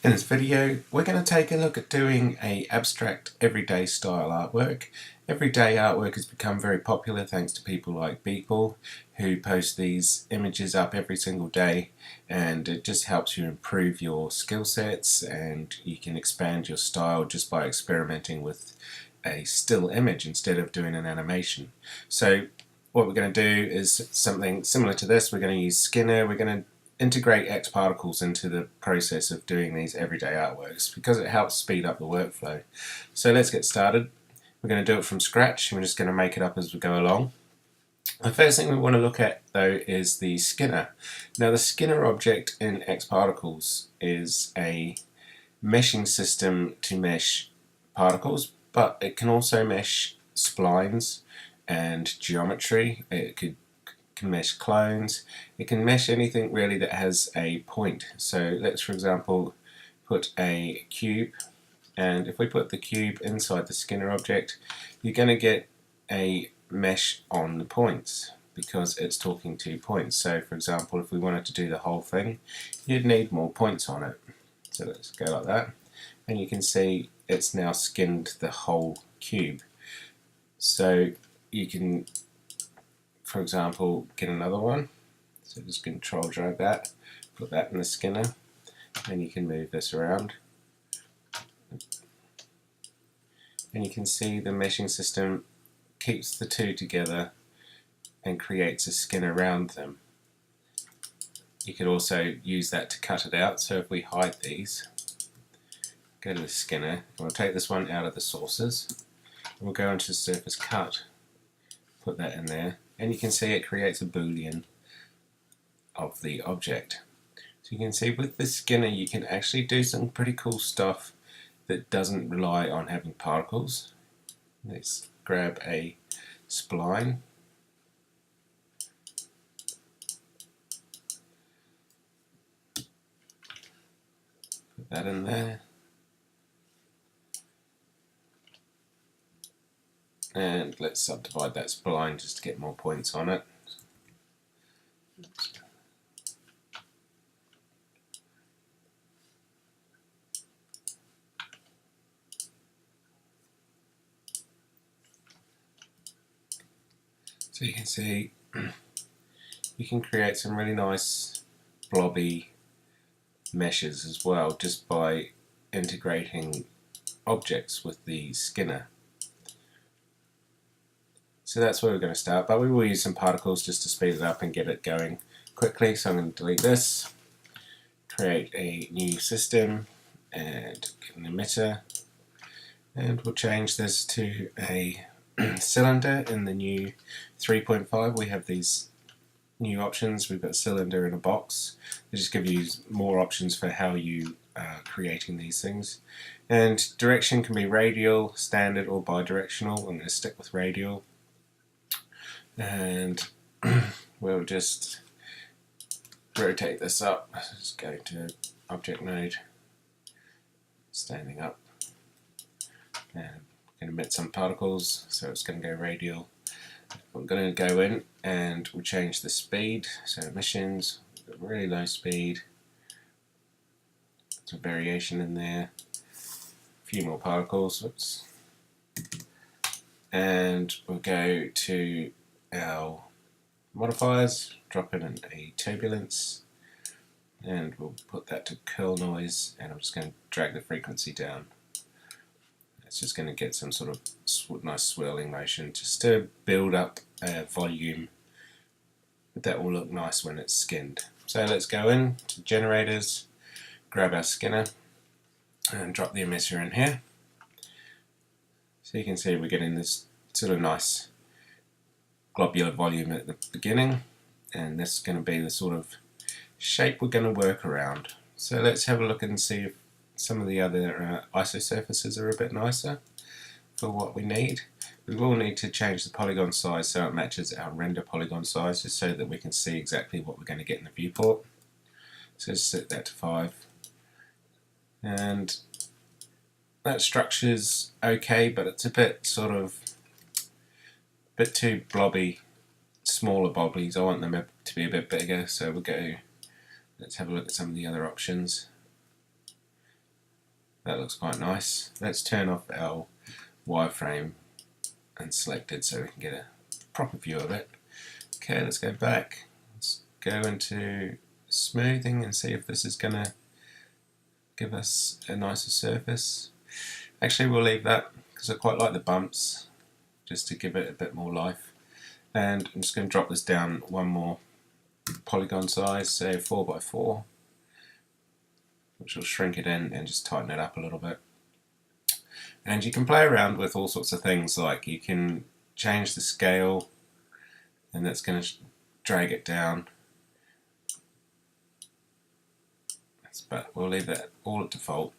In this video, we're going to take a look at doing a abstract everyday style artwork. Everyday artwork has become very popular thanks to people like Beeple, who post these images up every single day, and it just helps you improve your skill sets, and you can expand your style just by experimenting with a still image instead of doing an animation. So what we're going to do is something similar to this. We're going to use Skinner. We're going to integrate X particles into the process of doing these everyday artworks because it helps speed up the workflow. So let's get started. We're going to do it from scratch. We're just going to make it up as we go along. The first thing we want to look at though is the Skinner. Now the Skinner object in X particles is a meshing system to mesh particles, but it can also mesh splines and geometry. It can mesh clones. It can mesh anything really that has a point. So let's, for example, put a cube, and if we put the cube inside the Skinner object, you're going to get a mesh on the points because it's talking to points. So for example, if we wanted to do the whole thing, you'd need more points on it. So let's go like that, and you can see it's now skinned the whole cube. So you can, for example, get another one. So just control drag that, put that in the Skinner, and you can move this around. And you can see the meshing system keeps the two together and creates a skin around them. You could also use that to cut it out. So if we hide these, go to the Skinner, and we'll take this one out of the sources, and we'll go into surface cut, put that in there, and you can see it creates a boolean of the object. So you can see with the Skinner you can actually do some pretty cool stuff that doesn't rely on having particles. Let's grab a spline, put that in there, and let's subdivide that spline just to get more points on it. So you can see you can create some really nice blobby meshes as well just by integrating objects with the Skinner. So that's where we're going to start, but we will use some particles just to speed it up and get it going quickly. So I'm going to delete this, create a new system, and get an emitter, and we'll change this to a cylinder in the new 3.5. We have these new options. We've got cylinder in a box. They just give you more options for how you are creating these things. And direction can be radial, standard, or bidirectional. I'm going to stick with radial. And we'll just rotate this up. Let's go to object node, standing up, and going to emit some particles, so it's going to go radial. I'm going to go in and we'll change the speed. So emissions, really low speed, some variation in there, a few more particles, whoops. And we'll go to our modifiers, drop in a turbulence, and we'll put that to curl noise, and I'm just going to drag the frequency down. It's just going to get some sort of nice swirling motion just to build up a volume that will look nice when it's skinned. So let's go in to generators, grab our Skinner, and drop the emitter in here. So you can see we're getting this sort of nice globular volume at the beginning, and this is going to be the sort of shape we're going to work around. So let's have a look and see if some of the other ISO surfaces are a bit nicer for what we need. We will need to change the polygon size so it matches our render polygon size, just so that we can see exactly what we're going to get in the viewport. So just set that to 5. And that structure's okay, but it's a bit sort of bit too blobby, smaller bobbies. I want them to be a bit bigger, so we'll go, let's have a look at some of the other options. That looks quite nice. Let's turn off our wireframe and select it so we can get a proper view of it. Okay, let's go back. Let's go into smoothing and see if this is going to give us a nicer surface. Actually, we'll leave that because I quite like the bumps, just to give it a bit more life. And I'm just going to drop this down one more polygon size, so 4x4, which will shrink it in and just tighten it up a little bit. And you can play around with all sorts of things, like you can change the scale, and that's going to drag it down. But we'll leave that all at default.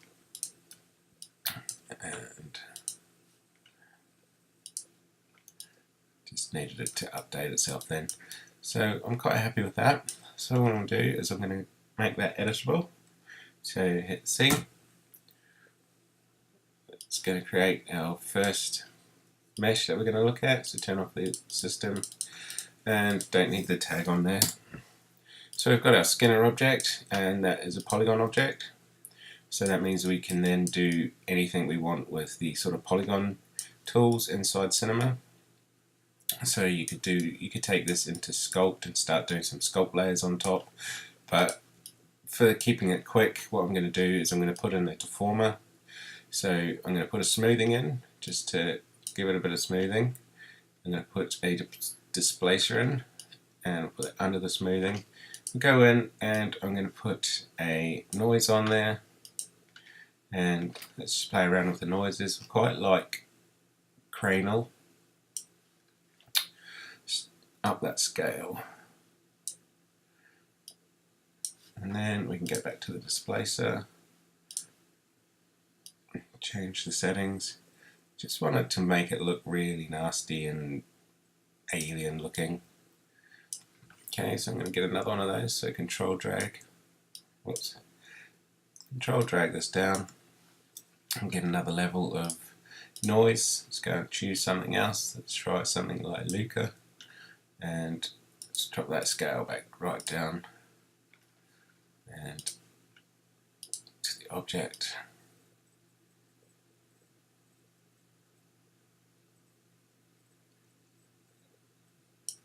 And just needed it to update itself then. So I'm quite happy with that. So what I'm going to do is I'm going to make that editable. So hit C. It's going to create our first mesh that we're going to look at. So turn off the system, and don't need the tag on there. So we've got our Skinner object, and that is a polygon object. So that means we can then do anything we want with the sort of polygon tools inside Cinema. So you could take this into Sculpt and start doing some sculpt layers on top. But for keeping it quick, what I'm going to do is I'm going to put in a deformer. So I'm going to put a smoothing in, just to give it a bit of smoothing. I'm going to put a displacer in, and put it under the smoothing. Go in, and I'm going to put a noise on there, and let's just play around with the noises. I quite like cranial. Just up that scale, and then we can go back to the displacer, change the settings. Just wanted to make it look really nasty and alien looking. Okay, so I'm going to get another one of those, so control drag this down and get another level of noise. Let's go and choose something else. Let's try something like Luca, and let's drop that scale back right down and to the object.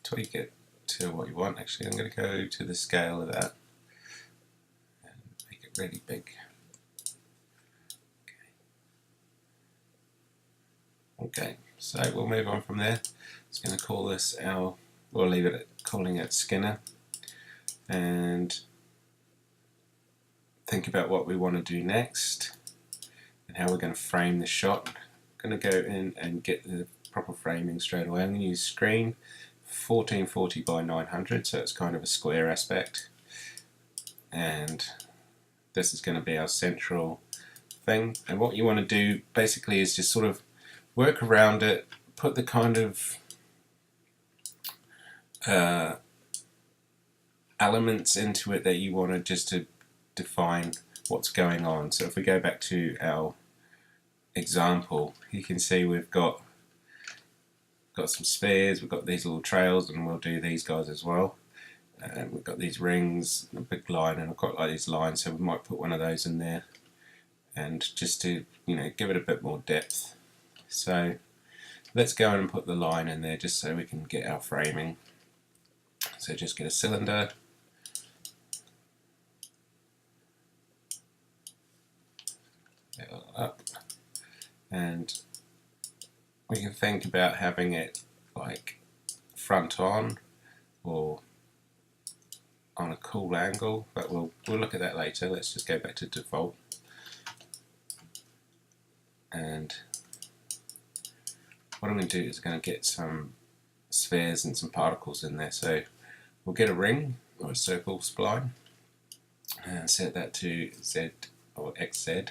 Tweak it to what you want. Actually, I'm going to go to the scale of that and make it really big. Okay, so we'll move on from there. It's going to call this we'll leave it at calling it Skinner, and think about what we want to do next and how we're going to frame the shot. I'm going to go in and get the proper framing straight away. I'm going to use screen 1440 by 900, so it's kind of a square aspect, and this is going to be our central thing. And what you want to do basically is just sort of work around it, put the kind of elements into it that you want to, just to define what's going on. So if we go back to our example, you can see we've got some spheres, we've got these little trails, and we'll do these guys as well. And we've got these rings, a big line, and I quite like these lines, so we might put one of those in there, and just to give it a bit more depth. So let's go in and put the line in there just so we can get our framing. So just get a cylinder, up, and we can think about having it like front on or on a cool angle, but we'll look at that later. Let's just go back to default, and what I'm going to do is going to get some spheres and some particles in there. So we'll get a ring or a circle spline and set that to Z or XZ,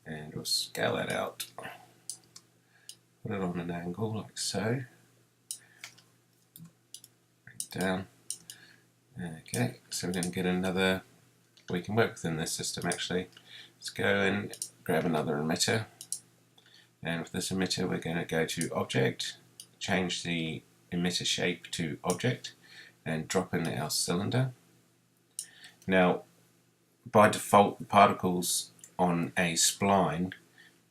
and we'll scale that out. Put it on an angle like so. Bring it down. Okay, so we're going to get another. We can work within this system actually. Let's go and grab another emitter. And with this emitter, we're going to go to Object, change the emitter shape to Object, and drop in our cylinder. Now, by default, the particles on a spline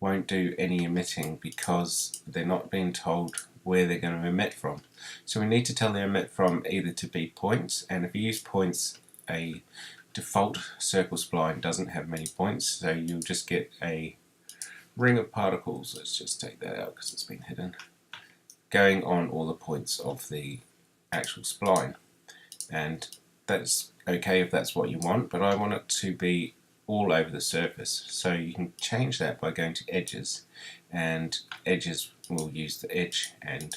won't do any emitting because they're not being told where they're going to emit from. So we need to tell the emit from either to be points, and if you use points, a default circle spline doesn't have many points, so you'll just get a ring of particles. Let's just take that out because it's been hidden, going on all the points of the actual spline. And that's okay if that's what you want, but I want it to be all over the surface. So you can change that by going to edges, and edges will use the edge and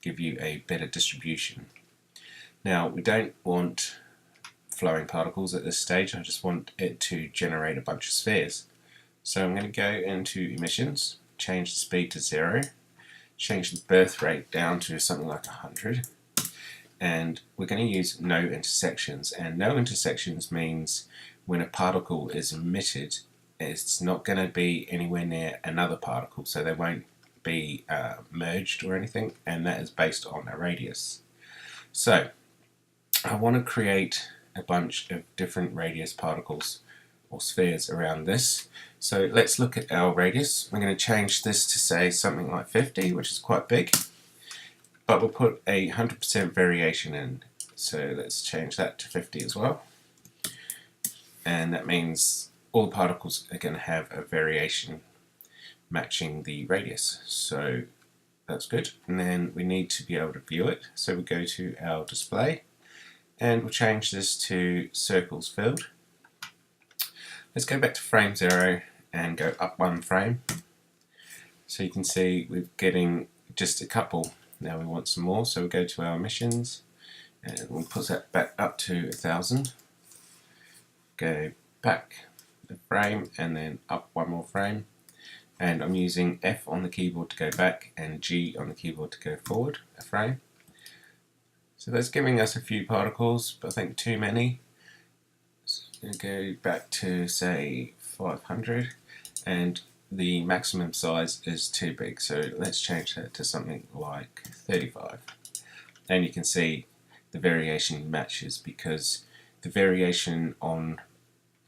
give you a better distribution. Now we don't want flowing particles at this stage, I just want it to generate a bunch of spheres. So I'm going to go into emissions, change the speed to 0, change the birth rate down to something like 100, and we're going to use no intersections. And no intersections means when a particle is emitted, it's not going to be anywhere near another particle, so they won't be merged or anything, and that is based on a radius. So I want to create a bunch of different radius particles or spheres around this. So let's look at our radius. We're going to change this to say something like 50, which is quite big, but we'll put a 100% variation in. So let's change that to 50 as well. And that means all the particles are going to have a variation matching the radius. So that's good. And then we need to be able to view it. So we go to our display and we'll change this to circles filled. Let's go back to frame 0 and go up 1 frame. So you can see we're getting just a couple. Now we want some more, so we'll go to our emissions and we'll put that back up to 1000. Go back the frame and then up 1 more frame. And I'm using F on the keyboard to go back and G on the keyboard to go forward a frame. So that's giving us a few particles, but I think too many. So I'm going to go back to say 500, and the maximum size is too big, so let's change that to something like 35. And you can see the variation matches because the variation on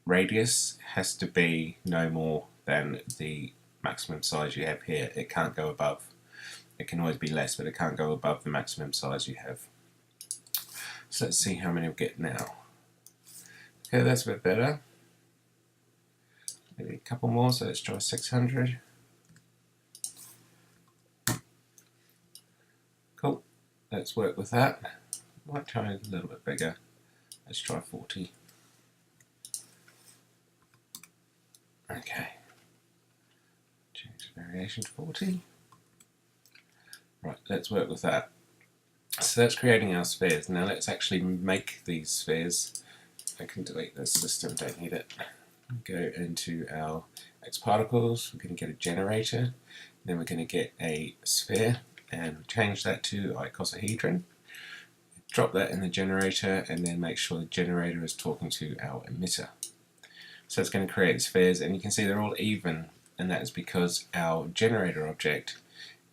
radius has to be no more than the maximum size you have here. It can't go above. It can always be less, but it can't go above the maximum size you have. So let's see how many we get now. Okay, that's a bit better. Maybe a couple more, so let's try 600. Cool, let's work with that. Might try a little bit bigger. Let's try 40. Okay. Change the variation to 40. Right, let's work with that. So that's creating our spheres. Now let's actually make these spheres. I can delete this system, don't need it. Go into our X particles, we're going to get a generator, then we're going to get a sphere and change that to icosahedron. Drop that in the generator and then make sure the generator is talking to our emitter. So it's going to create spheres, and you can see they're all even, and that is because our generator object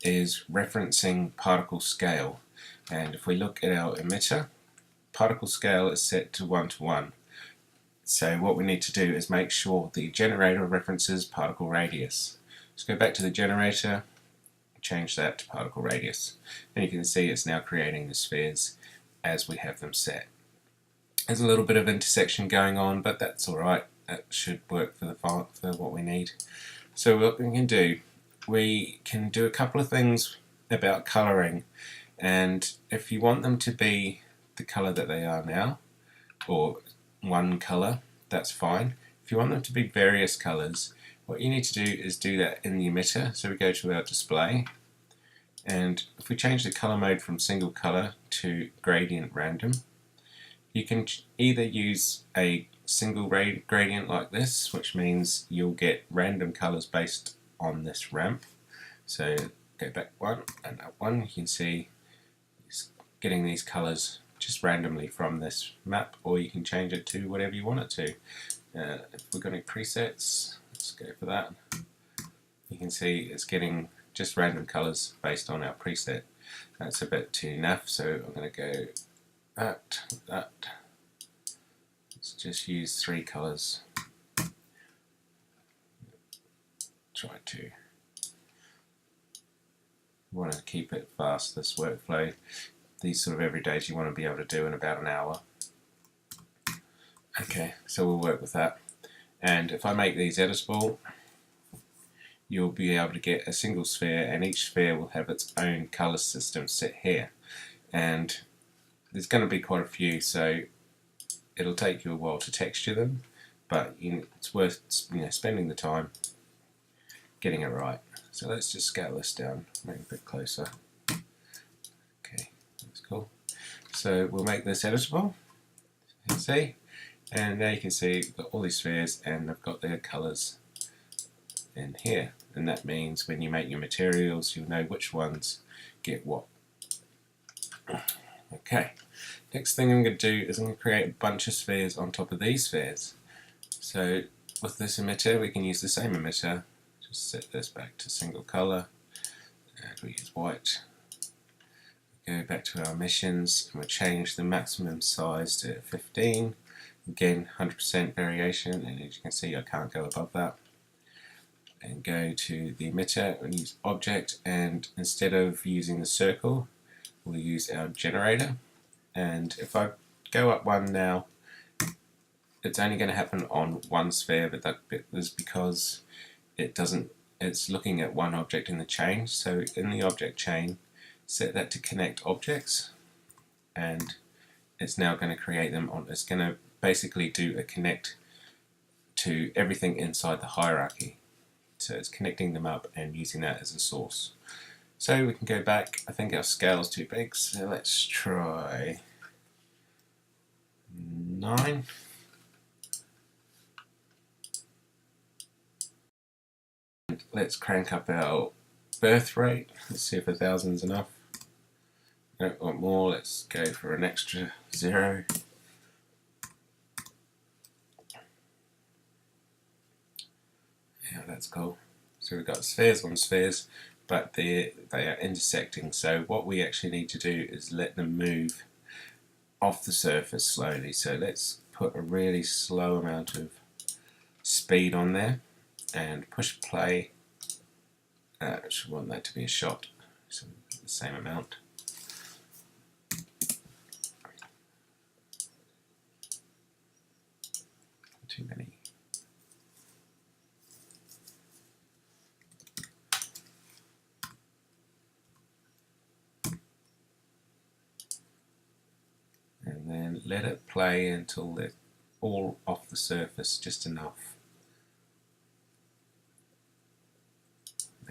is referencing particle scale. And if we look at our emitter, particle scale is set to 1 to 1. So what we need to do is make sure the generator references particle radius. Let's go back to the generator, change that to particle radius. And you can see it's now creating the spheres as we have them set. There's a little bit of intersection going on, but that's alright. That should work for what we need. So what we can do a couple of things about colouring. And if you want them to be the colour that they are now, or one colour, that's fine. If you want them to be various colours, what you need to do is do that in the emitter. So we go to our display, and if we change the colour mode from single colour to gradient random, you can either use a single gradient like this, which means you'll get random colours based on this ramp. So go back 1 and up 1, you can see getting these colours just randomly from this map, or you can change it to whatever you want it to. If we've got any presets, let's go for that. You can see it's getting just random colours based on our preset. That's a bit too naff, so I'm going to go that. Let's just use 3 colours. to. You want to keep it fast, this workflow. These sort of everydays you want to be able to do in about an hour. Okay, so we'll work with that. And if I make these editable, you'll be able to get a single sphere, and each sphere will have its own color system set here. And there's going to be quite a few, so it'll take you a while to texture them, but it's worth spending the time getting it right. So let's just scale this down, make it a bit closer. Okay, that's cool. So we'll make this editable. See? And now you can see we've got all these spheres and they've got their colours in here. And that means when you make your materials, you'll know which ones get what. Okay, next thing I'm going to do is I'm going to create a bunch of spheres on top of these spheres. So with this emitter, we can use the same emitter. Just set this back to single colour, and we use white. Go back to our emissions, and we'll change the maximum size to 15. Again, 100% variation, and as you can see, I can't go above that. And go to the emitter and use object, and instead of using the circle, we'll use our generator. And if I go up one now, it's only going to happen on one sphere, but that is because it's looking at one object in the chain. So in the object chain, set that to connect objects, and it's now going to create them on, it's going to basically do a connect to everything inside the hierarchy. So it's connecting them up and using that as a source. So we can go back. I think our scale is too big, so let's try 9. And let's crank up our birth rate. Let's see if 1,000 is enough. No, want more. Let's go for an extra 0. Yeah, that's cool. So we've got spheres on spheres, but they are intersecting. So what we actually need to do is let them move off the surface slowly. So let's put a really slow amount of speed on there and push play. I should want that to be a shot, so the same amount. Too many. And then let it play until they're all off the surface, just enough.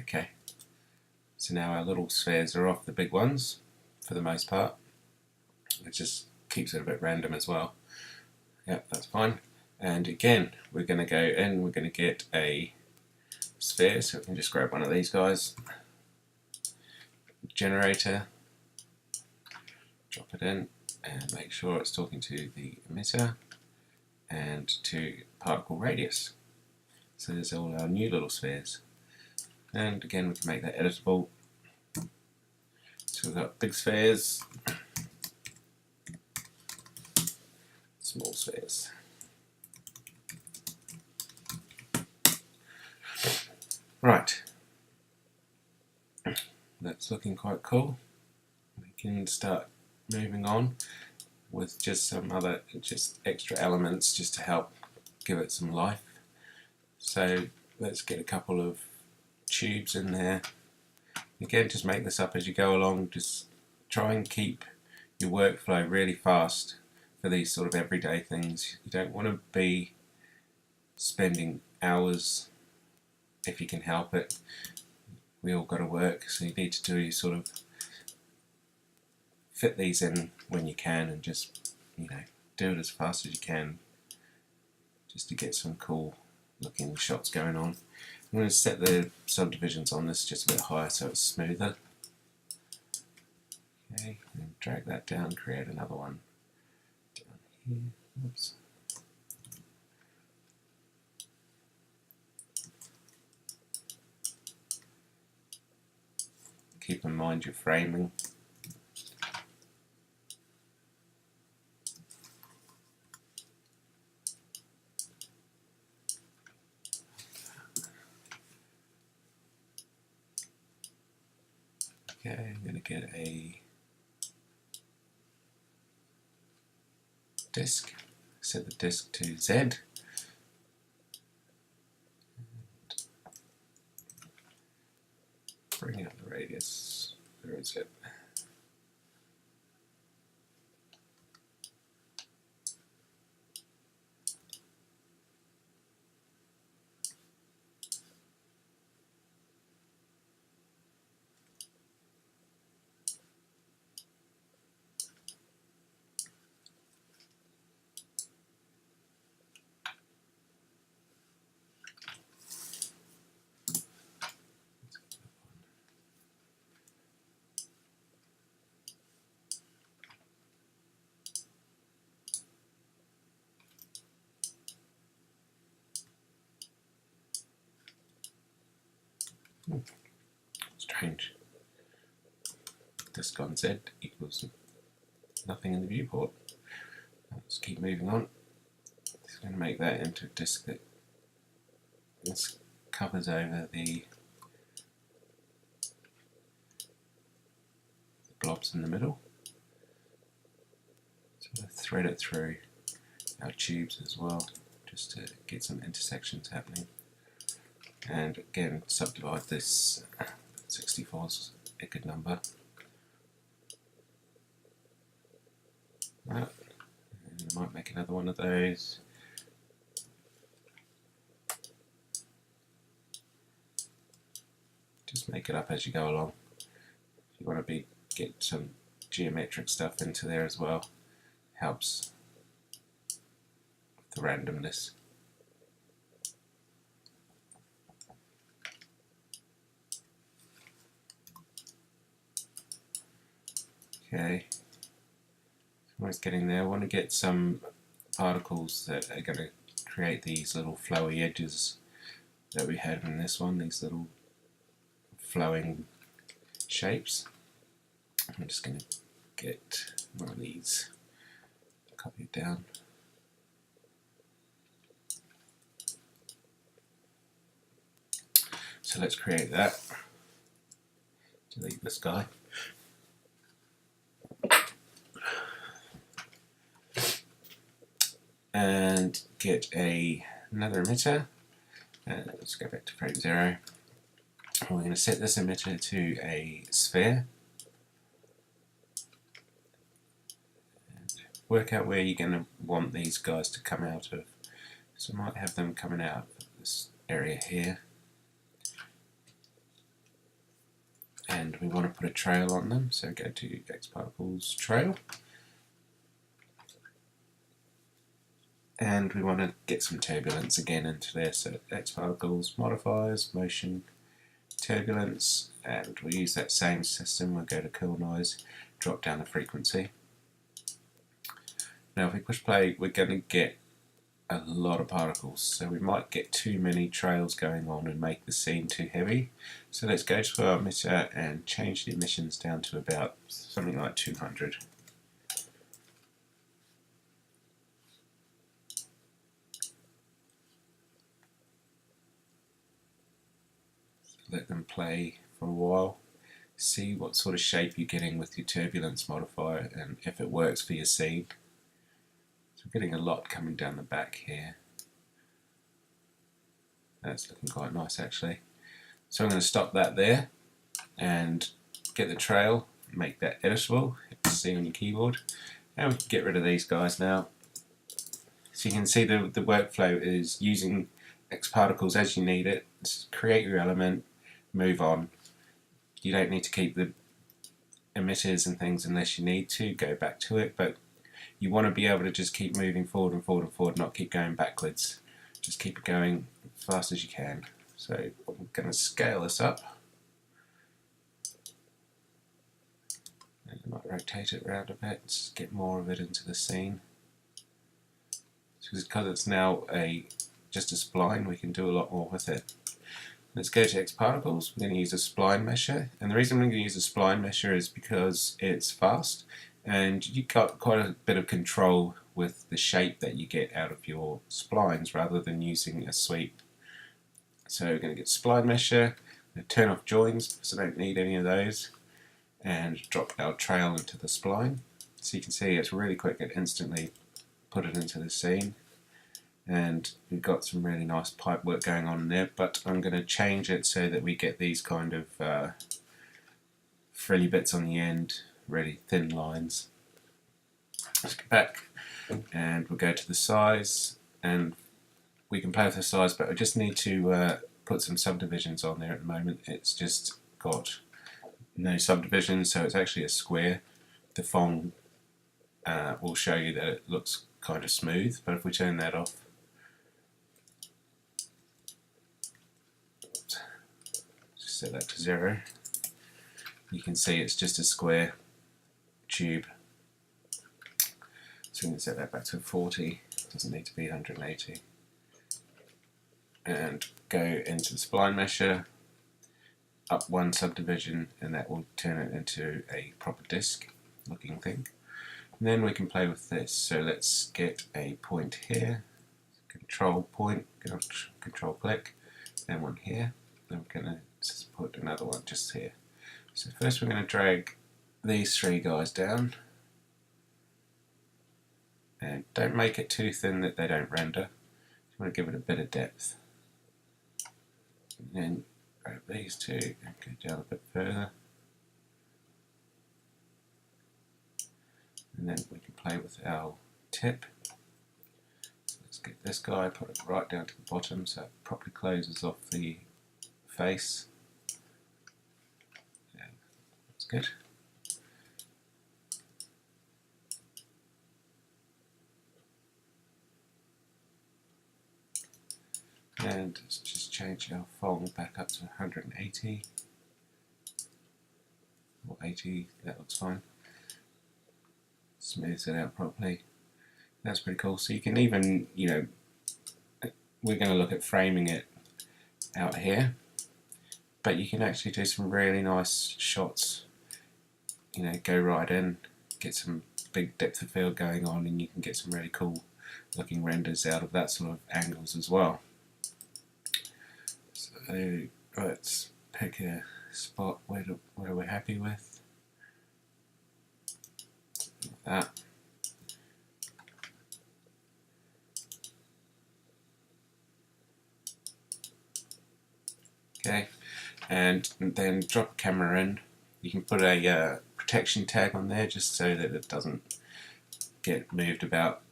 Okay, so now our little spheres are off the big ones for the most part. It just keeps it a bit random as well. Yep, that's fine. And again, we're going to go in, we're going to get a sphere, so we can just grab one of these guys. Generator, drop it in, and make sure it's talking to the emitter and to particle radius. So there's all our new little spheres. And again, we can make that editable. So we've got big spheres, small spheres. Right, that's looking quite cool. We can start moving on with just some other extra elements just to help give it some life. So let's get a couple of tubes in there. Again, just make this up as you go along. Just try and keep your workflow really fast for these sort of everyday things. You don't want to be spending hours if you can help it. We all got to work, so you need to do sort of fit these in when you can, and just do it as fast as you can, just to get some cool looking shots going on. I'm going to set the subdivisions on this just a bit higher so it's smoother. Okay, and drag that down, create another one down here. Oops. Keep in mind your framing. Okay, I'm going to get a disk, set the disk to Z. Bring out the radius. Where is it? Strange. Disk on Z equals nothing in the viewport. Let's keep moving on. Just going to make that into a disk that covers over the blobs in the middle. So we'll thread it through our tubes as well, just to get some intersections happening. And again, subdivide this. 64 is a good number. Right. And I might make another one of those. Just make it up as you go along. If you want to get some geometric stuff into there as well, helps with the randomness. Okay, almost getting there. I want to get some particles that are going to create these little flowy edges that we had in this one, these little flowing shapes. I'm just going to get one of these, copy it down. So let's create that. Delete this guy. And get another emitter. Let's go back to frame 0. We're going to set this emitter to a sphere. And work out where you're going to want these guys to come out of. So I might have them coming out of this area here. And we want to put a trail on them, so go to XParticles Trail. And we want to get some turbulence again into there, so XParticles, modifiers, motion, turbulence, and we'll use that same system. We'll go to cool noise, drop down the frequency. Now if we push play, we're going to get a lot of particles, so we might get too many trails going on and make the scene too heavy. So let's go to our emitter and change the emissions down to about something like 200. Let them play for a while, see what sort of shape you're getting with your turbulence modifier and if it works for your scene. So we're getting a lot coming down the back here. That's looking quite nice actually. So I'm going to stop that there and get the trail, make that editable, hit C on your keyboard, and we can get rid of these guys now. So you can see the workflow is using XParticles as you need it, just create your element, move on. You don't need to keep the emitters and things unless you need to, go back to it, but you want to be able to just keep moving forward and forward and forward, not keep going backwards. Just keep it going as fast as you can. So I'm going to scale this up. And I might rotate it around a bit, just get more of it into the scene. Because it's now just a spline, we can do a lot more with it. Let's go to XParticles. We're going to use a spline mesher, and the reason we're going to use a spline mesher is because it's fast and you've got quite a bit of control with the shape that you get out of your splines rather than using a sweep. So we're going to get spline mesher, I'm going to turn off joins because I don't need any of those, and drop our trail into the spline. So you can see it's really quick, it instantly put it into the scene, and we've got some really nice pipe work going on there, but I'm going to change it so that we get these kind of frilly bits on the end, really thin lines. Let's go back and we'll go to the size, and we can play with the size, but I just need to put some subdivisions on there at the moment. It's just got no subdivisions, so it's actually a square. The Fong will show you that it looks kind of smooth, but if we turn that off, just set that to 0, you can see it's just a square tube. So we can set that back to 40, doesn't need to be 180. And go into the spline mesher, up one subdivision, and that will turn it into a proper disc looking thing. And then we can play with this. So let's get a point here, control point, control click, then one here, then we're going to put another one just here. So first we're going to drag these 3 guys down, and don't make it too thin that they don't render. You want to give it a bit of depth. And then grab these 2 and go down a bit further. And then we can play with our tip. So let's get this guy, put it right down to the bottom so it properly closes off the face. Yeah, that's good. And let's just change our Fong back up to 180 or 80, that looks fine. Smooths it out properly. That's pretty cool. So you can even, we're going to look at framing it out here, but you can actually do some really nice shots, go right in, get some big depth of field going on, and you can get some really cool looking renders out of that sort of angles as well. So let's pick a spot where we're happy with. Like that. Okay, and then drop a camera in. You can put a protection tag on there just so that it doesn't get moved about.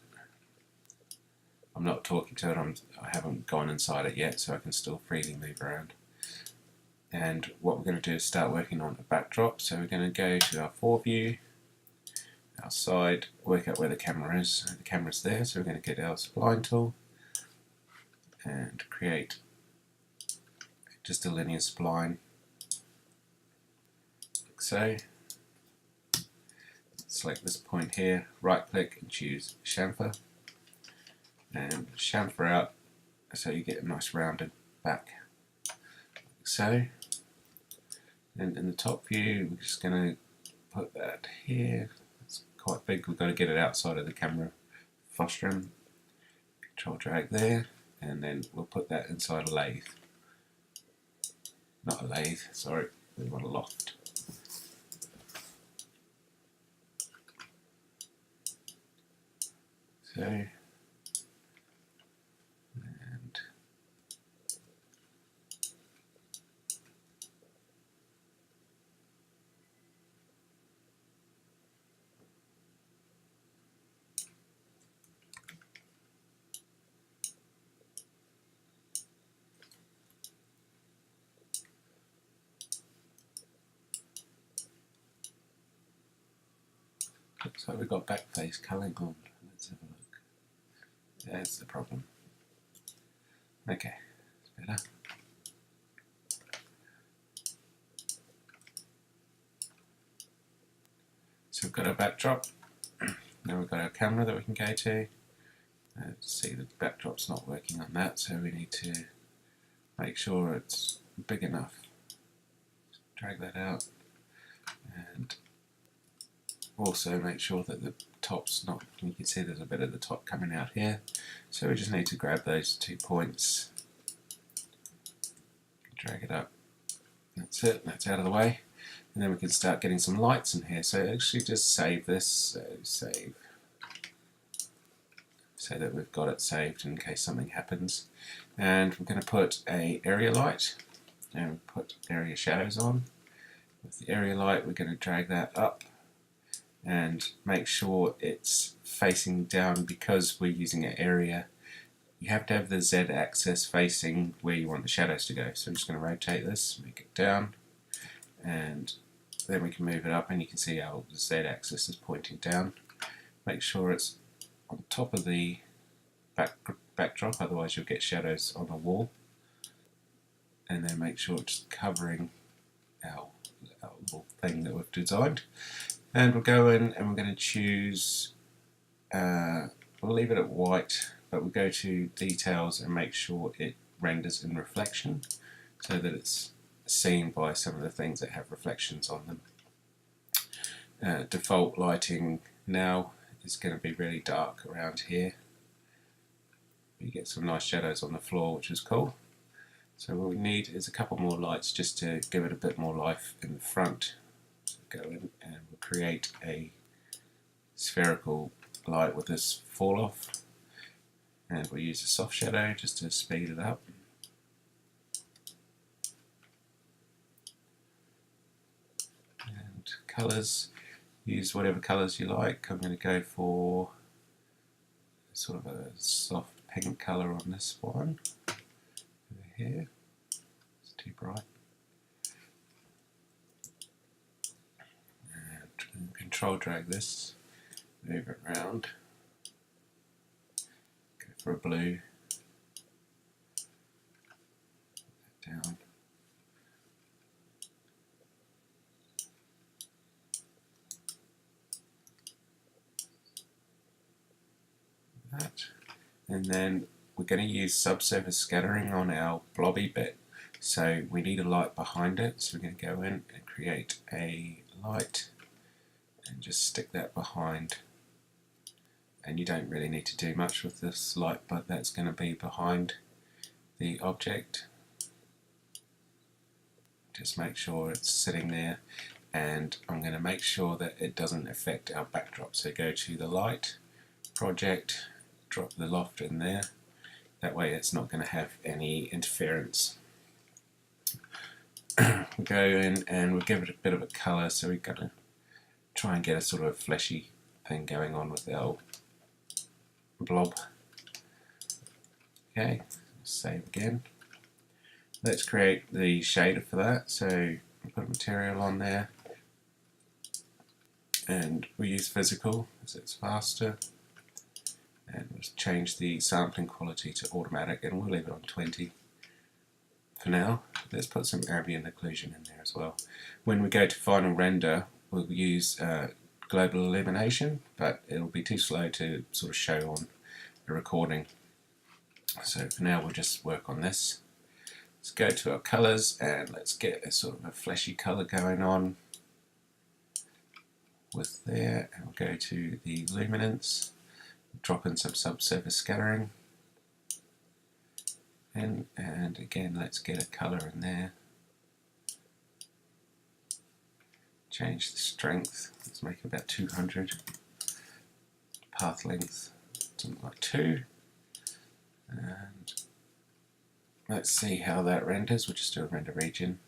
I'm not talking to it, I haven't gone inside it yet, so I can still freely move around. And what we're going to do is start working on a backdrop. So we're going to go to our foreview, our side, work out where the camera is. So the camera's there, so we're going to get our spline tool and create just a linear spline, like so. Select this point here, right click and choose chamfer, and chamfer out so you get a nice rounded back, like so. And in the top view, we're just going to put that here. It's quite big, we've got to get it outside of the camera frustum. Control drag there, and then we'll put that inside a lathe. Not a lathe, sorry, we want a loft. So, and looks like we've got back face culling on. Let's have a look. That's the problem. Okay, it's better. So we've got our backdrop. Now we've got our camera that we can go to. See, the backdrop's not working on that, so we need to make sure it's big enough. Drag that out, and also make sure that the top's not, you can see there's a bit of the top coming out here, so we just need to grab those 2 points, drag it up, that's it, that's out of the way. and then we can start getting some lights in here. So actually just save this, so save, so that we've got it saved in case something happens. And we're going to put a area light and put area shadows on. With the area light we're going to drag that up and make sure it's facing down. Because we're using an area, you have to have the Z axis facing where you want the shadows to go. So I'm just going to rotate this, make it down, and then we can move it up, and you can see how the Z axis is pointing down. Make sure it's on top of the backdrop, otherwise you'll get shadows on the wall. And then make sure it's covering our little thing that we've designed. And we'll go in and we're going to choose, we'll leave it at white, but we'll go to details and make sure it renders in reflection so that it's seen by some of the things that have reflections on them. Default lighting now is going to be really dark around here. You get some nice shadows on the floor, which is cool. So what we need is a couple more lights just to give it a bit more life in the front. So go in and we'll create a spherical light with this fall off, and we'll use a soft shadow just to speed it up. And colours, use whatever colours you like. I'm going to go for sort of a soft pink colour on this one over here. It's too bright. And control drag this, move it around, go for a blue, put that down. That. And then we're going to use subsurface scattering on our blobby bit, so we need a light behind it. So we're going to go in and create a light and just stick that behind, and you don't really need to do much with this light, but that's going to be behind the object. Just make sure it's sitting there, and I'm going to make sure that it doesn't affect our backdrop. So go to the light, project, drop the loft in there. That way it's not going to have any interference. We'll go in and we'll give it a bit of a colour, so we've got to try and get a sort of fleshy thing going on with our blob. Okay, save again. Let's create the shader for that. So we'll put a material on there, and we use physical as it's faster. And we'll change the sampling quality to automatic, and we'll leave it on 20 for now. Let's put some ambient occlusion in there as well. When we go to final render, we'll use global illumination, but it'll be too slow to sort of show on the recording. So for now we'll just work on this. Let's go to our colours and let's get a sort of a fleshy colour going on with there, and we'll go to the luminance, drop in some subsurface scattering, and again let's get a colour in there. Change the strength, let's make it about 200, path length something like 2, and let's see how that renders. We'll just do a render region.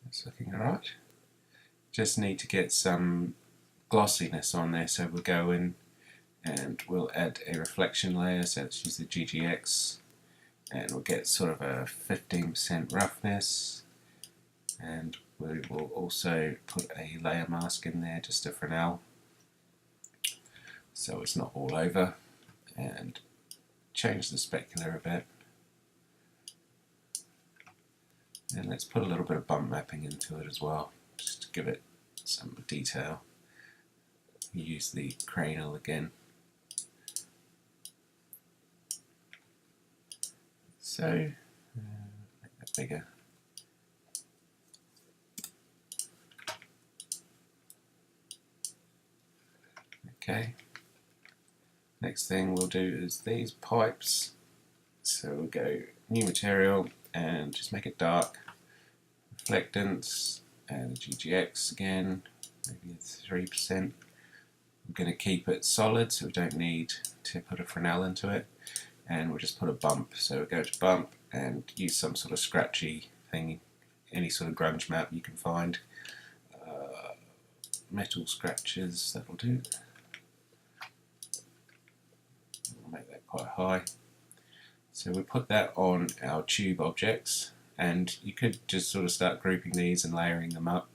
It's looking alright. Just need to get some glossiness on there, so we'll go in and we'll add a reflection layer. So let's use the GGX, and we'll get sort of a 15% roughness, and we will also put a layer mask in there just for now, so it's not all over, and change the specular a bit. And let's put a little bit of bump mapping into it as well, just to give it some detail. Use the cranial again. So, make that bigger. Okay. Next thing we'll do is these pipes. So we'll go new material and just make it dark. Reflectance and GGX again, maybe 3%. I'm going to keep it solid so we don't need to put a Fresnel into it. And we'll just put a bump. So we'll go to bump and use some sort of scratchy thing, any sort of grunge map you can find. Metal scratches, that'll do. We'll make that quite high. So we'll put that on our tube objects, and you could just sort of start grouping these and layering them up.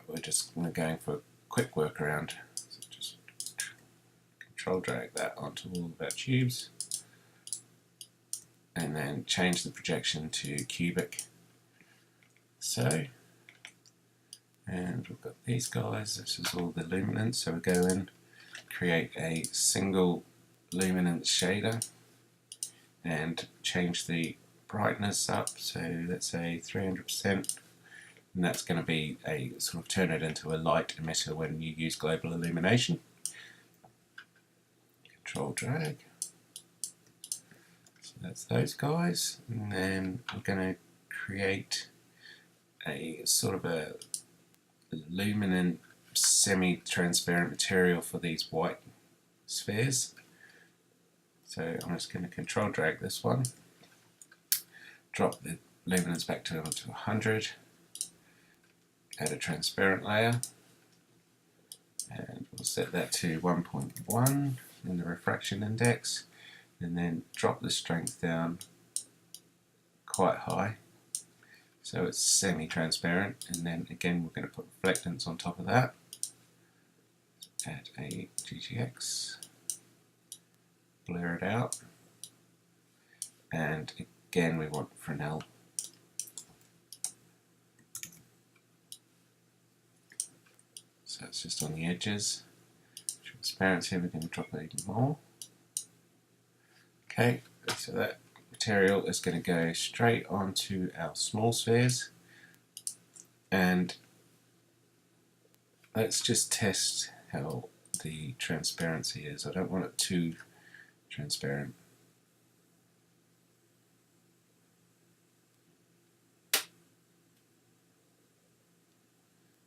We're just going for a quick workaround. So just control drag that onto all of our tubes, and then change the projection to cubic. So, and we've got these guys, this is all the luminance, so we go in, create a single luminance shader, and change the brightness up, so let's say 300%, and that's going to be a sort of turn it into a light emitter when you use global illumination. Control drag. So that's those guys, and then we're going to create a sort of a luminant semi-transparent material for these white spheres. So I'm just going to control drag this one, drop the luminance back to 100, add a transparent layer, and we'll set that to 1.1 in the refraction index, and then drop the strength down quite high so it's semi-transparent, and then again we're going to put reflectance on top of that. Add a GGX, blur it out, and again we want Fresnel. So it's just on the edges. Transparency, we're going to drop it even more. Okay, so that material is going to go straight onto our small spheres, and let's just test how the transparency is. I don't want it too transparent.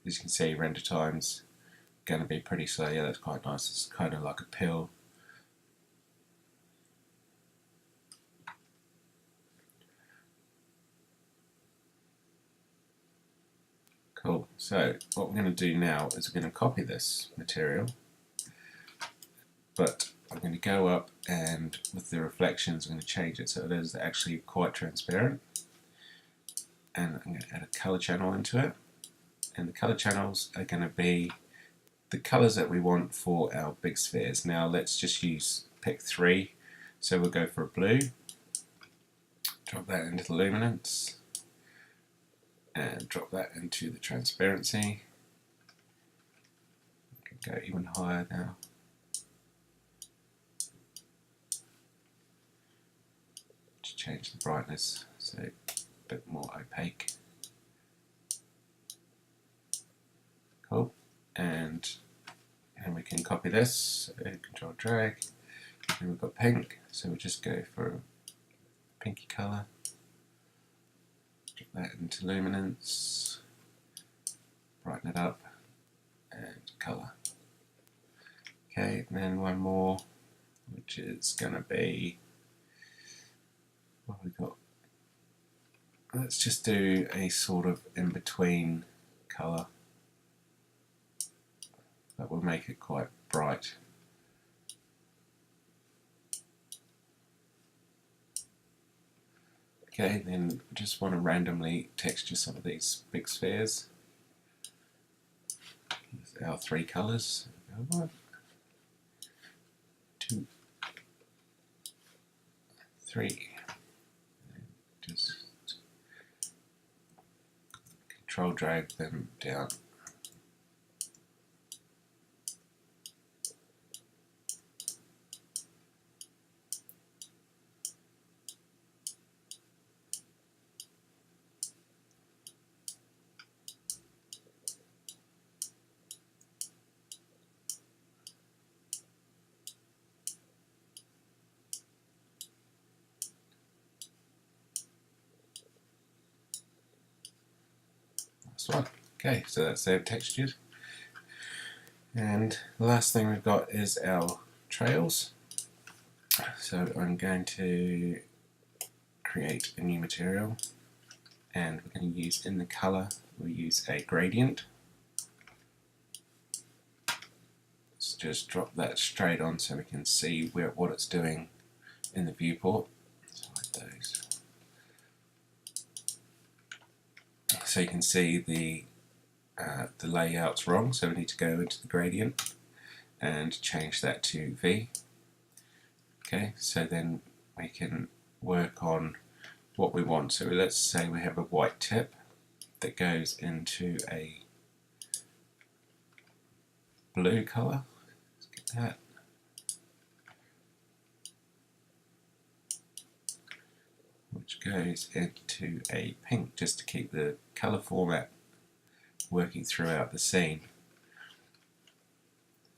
As you can see, render time's going to be pretty slow. Yeah, that's quite nice. It's kind of like a pill. Cool. So what we're going to do now is we're going to copy this material, but I'm going to go up and with the reflections I'm going to change it so it is actually quite transparent, and I'm going to add a color channel into it, and the color channels are going to be the colors that we want for our big spheres. Now let's just pick 3, so we'll go for a blue, drop that into the luminance, and drop that into the transparency. We can go even higher now. Just change the brightness so a bit more opaque. Cool. And we can copy this, so control drag, and we've got pink, so we'll just go for a pinky colour. Drop that into luminance, brighten it up, and colour. Okay, and then one more, which is going to be, what have we got? Let's just do a sort of in-between colour. That will make it quite bright. Okay, then just want to randomly texture some of these big spheres. Here's our 3 colours. 1, 2, 3. And just control drag them down. last one. Okay, so that's their textures. And the last thing we've got is our trails. So I'm going to create a new material, and we're going to use, in the color, we'll use a gradient. Let's just drop that straight on so we can see what it's doing in the viewport. So like those. So you can see the layout's wrong, so we need to go into the gradient and change that to V. Okay, so then we can work on what we want. So let's say we have a white tip that goes into a blue colour. Let's get that. Which goes into a pink, just to keep the colour format working throughout the scene.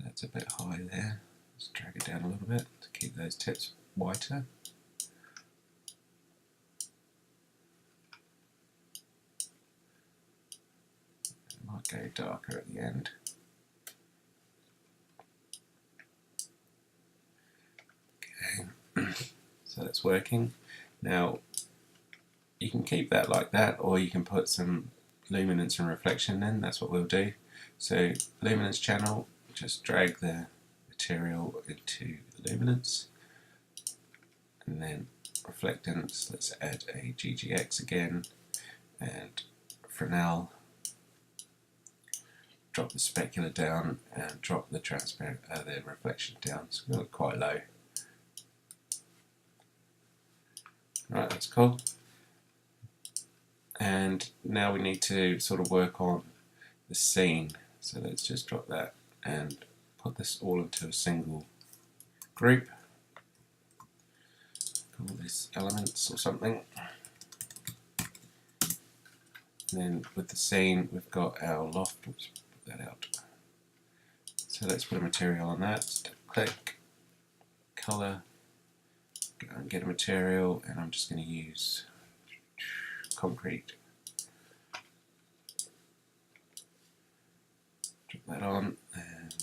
That's a bit high there. Let's drag it down a little bit to keep those tips whiter. It might go darker at the end. Okay, so that's working. Now you can keep that like that, or you can put some luminance and reflection in. That's what we'll do. So luminance channel, just drag the material into luminance, and then reflectance, let's add a GGX again, and Fresnel, drop the specular down and drop the transparent, the reflection down, so we look quite low. Right, that's cool. And now we need to sort of work on the scene. So let's just drop that and put this all into a single group. Call this elements or something. And then with the scene, we've got our loft. Let's put that out. So let's put a material on that. Click, color, go and get a material, and I'm just going to use concrete. Drop that on, and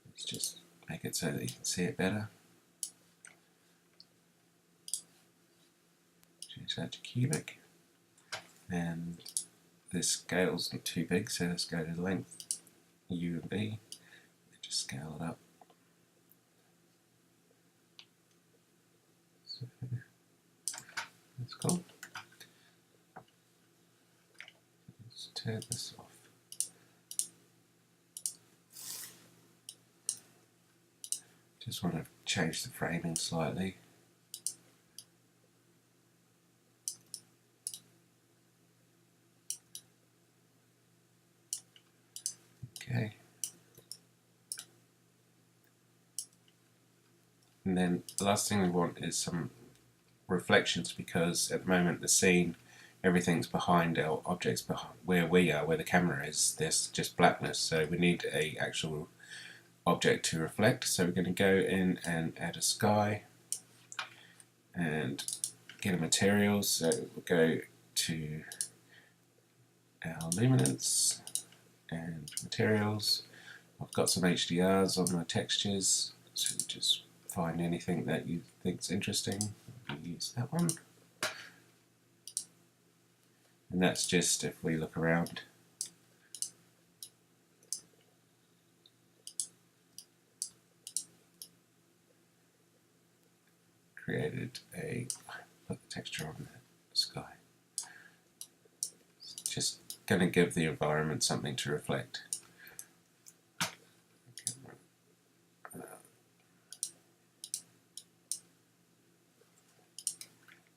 let's just make it so that you can see it better. Change that to cubic, and this scale's not too big, so let's go to the length U and B, and just scale it up. So that's cool. Let's turn this off. Just want to change the framing slightly. Okay. And then the last thing we want is some reflections, because at the moment the scene, everything's behind our objects, behind where we are, where the camera is, there's just blackness, so we need a actual object to reflect. So we're going to go in and add a sky and get a material. So we'll go to our luminance and materials. I've got some HDRs on my textures, so just find anything that you think's interesting. Use that one, and that's just, if we look around, created a, put the texture on the sky. It's just going to give the environment something to reflect.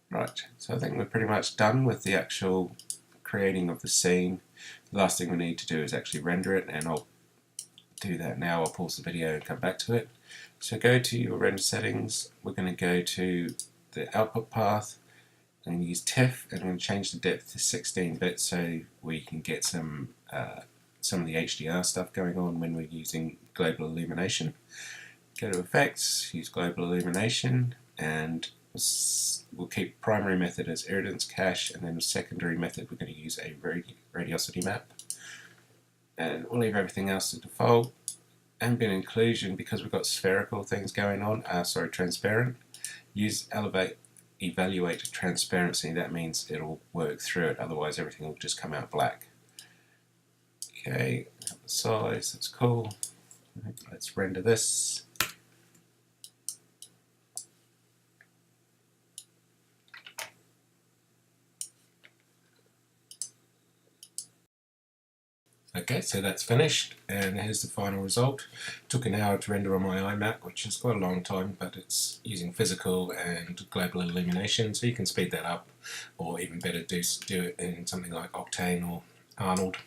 Right, so I think we're pretty much done with the actual creating of the scene. The last thing we need to do is actually render it, and I'll do that now. I'll pause the video and come back to it. So go to your render settings, we're going to go to the output path and use TIFF, and I'm going to change the depth to 16 bits so we can get some of the HDR stuff going on when we're using global illumination. Go to effects, use global illumination, and we'll keep primary method as irridance cache, and then the secondary method we're going to use a radiosity map. And we'll leave everything else to default. Ambient inclusion, because we've got spherical things going on, transparent. Use evaluate transparency, that means it'll work through it, otherwise everything will just come out black. Okay, the size, that's cool. Let's render this. Okay, so that's finished, and here's the final result. Took an hour to render on my iMac, which is quite a long time, but it's using physical and global illumination, so you can speed that up, or even better, do it in something like Octane or Arnold.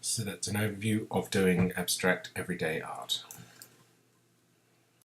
So that's an overview of doing abstract everyday art.